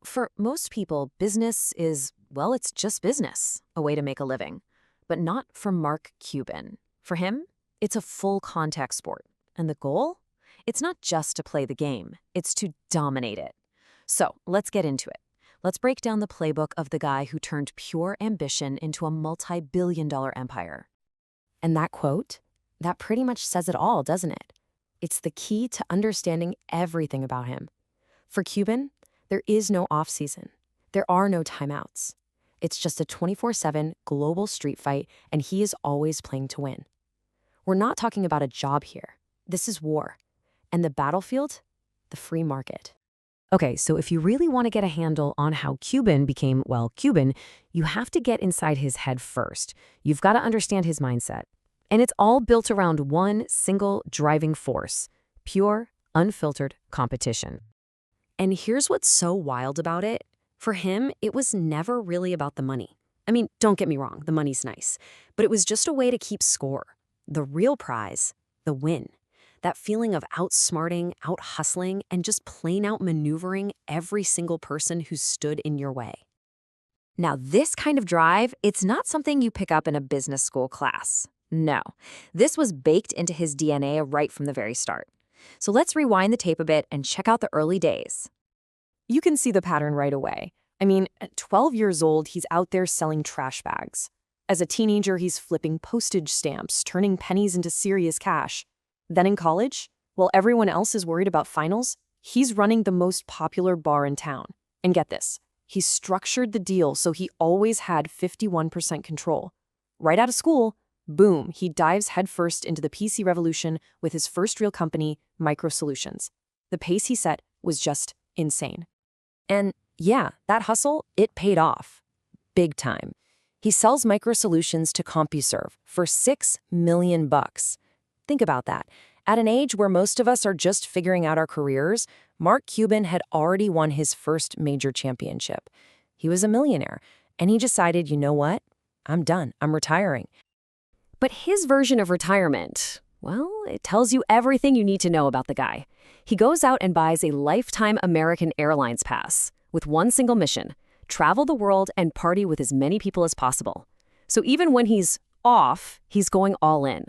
For most people, business is, well, it's just business, a way to make a living. But not for Mark Cuban. For him, it's a full contact sport. And the goal? It's not just to play the game, it's to dominate it. So let's get into it. Let's break down the playbook of the guy who turned pure ambition into a multi-billion-dollar empire. And that quote, that pretty much says it all, doesn't it? It's the key to understanding everything about him. For Cuban, there is no off-season. There are no timeouts. It's just a 24/7 global street fight, and he is always playing to win. We're not talking about a job here. This is war. And the battlefield? The free market. Okay, so if you really want to get a handle on how Cuban became, well, Cuban, you have to get inside his head first. You've got to understand his mindset. And it's all built around one single driving force: pure, unfiltered competition. And here's what's so wild about it. For him, it was never really about the money. I mean, don't get me wrong, the money's nice. But it was just a way to keep score. The real prize, the win. That feeling of outsmarting, out-hustling, and just plain out maneuvering every single person who stood in your way. Now, this kind of drive, it's not something you pick up in a business school class. No, this was baked into his DNA right from the very start. So let's rewind the tape a bit and check out the early days. You can see the pattern right away. I mean, at 12 years old, he's out there selling trash bags. As a teenager, he's flipping postage stamps, turning pennies into serious cash. Then in college, while everyone else is worried about finals, he's running the most popular bar in town. And get this, he structured the deal so he always had 51% control. Right out of school, boom, he dives headfirst into the PC revolution with his first real company, Micro Solutions. The pace he set was just insane. And yeah, that hustle, it paid off. Big time. He sells Micro Solutions to CompuServe for $6 million. Think about that. At an age where most of us are just figuring out our careers, Mark Cuban had already won his first major championship. He was a millionaire, and he decided, you know what? I'm done. I'm retiring. But his version of retirement, well, it tells you everything you need to know about the guy. He goes out and buys a lifetime American Airlines pass with one single mission: travel the world and party with as many people as possible. So even when he's off, he's going all in.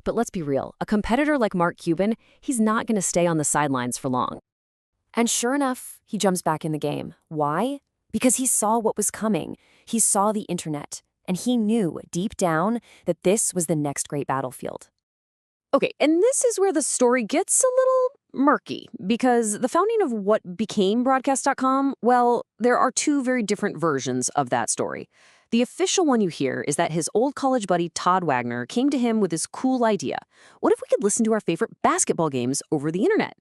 But let's be real, a competitor like Mark Cuban, he's not going to stay on the sidelines for long. And sure enough, he jumps back in the game. Why? Because he saw what was coming. He saw the internet, and he knew deep down that this was the next great battlefield. Okay, and this is where the story gets a little murky, because the founding of what became Broadcast.com, well, there are two very different versions of that story. The official one you hear is that his old college buddy Todd Wagner came to him with this cool idea. What if we could listen to our favorite basketball games over the internet?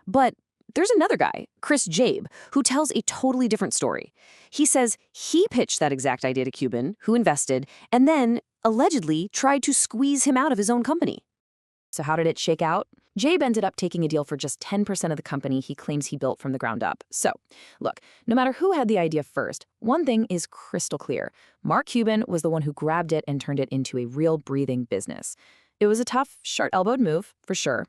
But there's another guy, Chris Jabe, who tells a totally different story. He says he pitched that exact idea to Cuban, who invested, and then, allegedly, tried to squeeze him out of his own company. So how did it shake out? Jabe ended up taking a deal for just 10% of the company he claims he built from the ground up. So, look, no matter who had the idea first, one thing is crystal clear. Mark Cuban was the one who grabbed it and turned it into a real breathing business. It was a tough, short-elbowed move, for sure.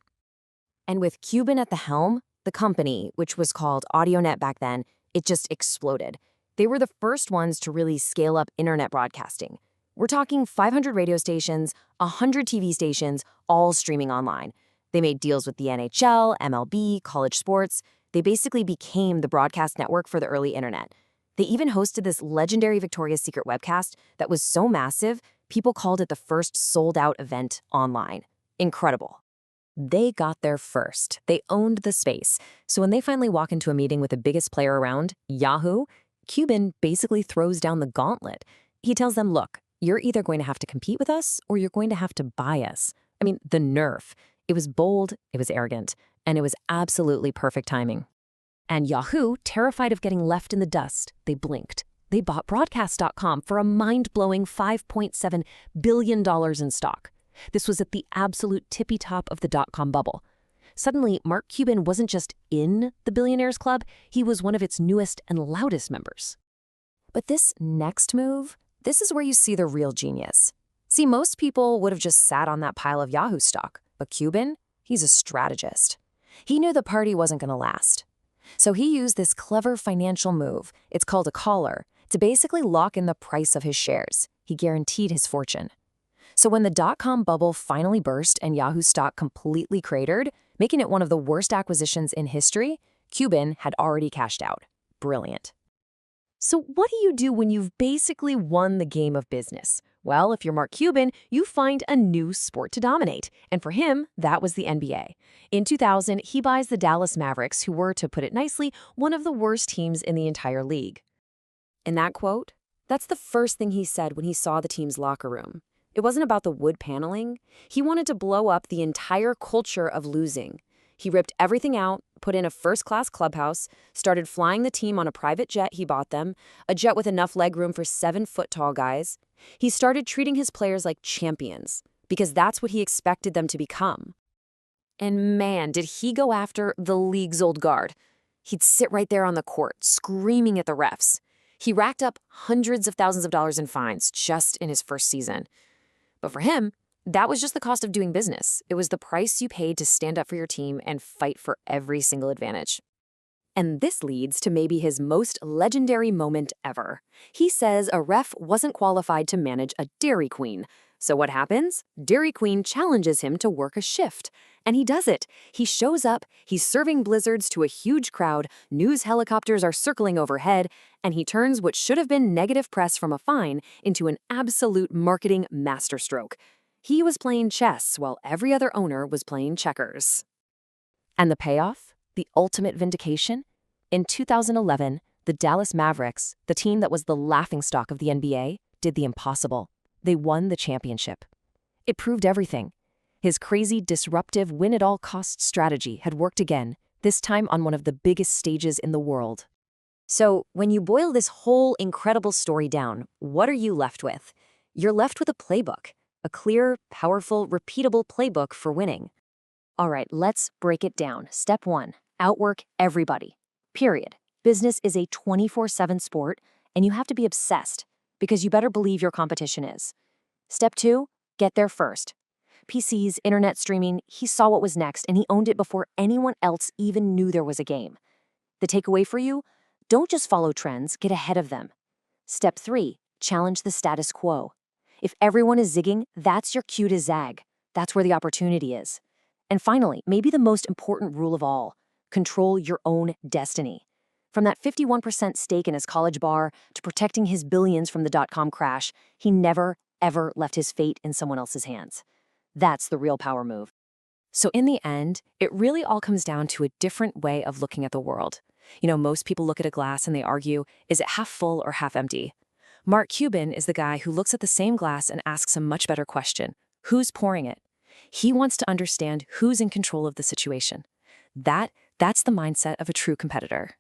And with Cuban at the helm, the company, which was called AudioNet back then, it just exploded. They were the first ones to really scale up internet broadcasting. We're talking 500 radio stations, 100 TV stations, all streaming online. They made deals with the NHL, MLB, college sports. They basically became the broadcast network for the early internet. They even hosted this legendary Victoria's Secret webcast that was so massive, people called it the first sold-out event online. Incredible. They got there first. They owned the space. So when they finally walk into a meeting with the biggest player around, Yahoo, Cuban basically throws down the gauntlet. He tells them, look, you're either going to have to compete with us or you're going to have to buy us. I mean, the nerve. It was bold, it was arrogant, and it was absolutely perfect timing. And Yahoo, terrified of getting left in the dust, they blinked. They bought Broadcast.com for a mind-blowing $5.7 billion in stock. This was at the absolute tippy top of the dot-com bubble. Suddenly, Mark Cuban wasn't just in the Billionaires Club, he was one of its newest and loudest members. But this next move, this is where you see the real genius. See, most people would have just sat on that pile of Yahoo stock, but Cuban, he's a strategist. He knew the party wasn't going to last. So he used this clever financial move, it's called a collar, to basically lock in the price of his shares. He guaranteed his fortune. So when the dot-com bubble finally burst and Yahoo stock completely cratered, making it one of the worst acquisitions in history, Cuban had already cashed out. Brilliant. So what do you do when you've basically won the game of business? Well, if you're Mark Cuban, you find a new sport to dominate. And for him, that was the NBA. In 2000, he buys the Dallas Mavericks, who were, to put it nicely, one of the worst teams in the entire league. In that quote, that's the first thing he said when he saw the team's locker room. It wasn't about the wood paneling. He wanted to blow up the entire culture of losing. He ripped everything out, put in a first-class clubhouse, started flying the team on a private jet he bought them, a jet with enough legroom for 7-foot-tall guys. He started treating his players like champions, because that's what he expected them to become. And man, did he go after the league's old guard. He'd sit right there on the court, screaming at the refs. He racked up hundreds of thousands of dollars in fines just in his first season. But for him, that was just the cost of doing business. It was the price you paid to stand up for your team and fight for every single advantage. And this leads to maybe his most legendary moment ever. He says a ref wasn't qualified to manage a Dairy Queen. So what happens? Dairy Queen challenges him to work a shift. And he does it. He shows up, he's serving blizzards to a huge crowd, news helicopters are circling overhead, and he turns what should have been negative press from a fine into an absolute marketing masterstroke. He was playing chess while every other owner was playing checkers. And the payoff? The ultimate vindication? In 2011, the Dallas Mavericks, the team that was the laughingstock of the NBA, did the impossible. They won the championship. It proved everything. His crazy, disruptive, win-at-all-costs strategy had worked again, this time on one of the biggest stages in the world. So, when you boil this whole incredible story down, what are you left with? You're left with a playbook. A clear, powerful, repeatable playbook for winning. All right, let's break it down. Step 1, outwork everybody. Period. Business is a 24/7 sport, and you have to be obsessed, because you better believe your competition is. Step 2, get there first. PCs, internet streaming, he saw what was next, and he owned it before anyone else even knew there was a game. The takeaway for you? Don't just follow trends, get ahead of them. Step 3, challenge the status quo. If everyone is zigging, that's your cue to zag. That's where the opportunity is. And finally, maybe the most important rule of all, control your own destiny. From that 51% stake in his college bar to protecting his billions from the dot-com crash, he never, ever left his fate in someone else's hands. That's the real power move. So in the end, it really all comes down to a different way of looking at the world. Most people look at a glass and they argue, is it half full or half empty? Mark Cuban is the guy who looks at the same glass and asks a much better question. Who's pouring it? He wants to understand who's in control of the situation. That's the mindset of a true competitor.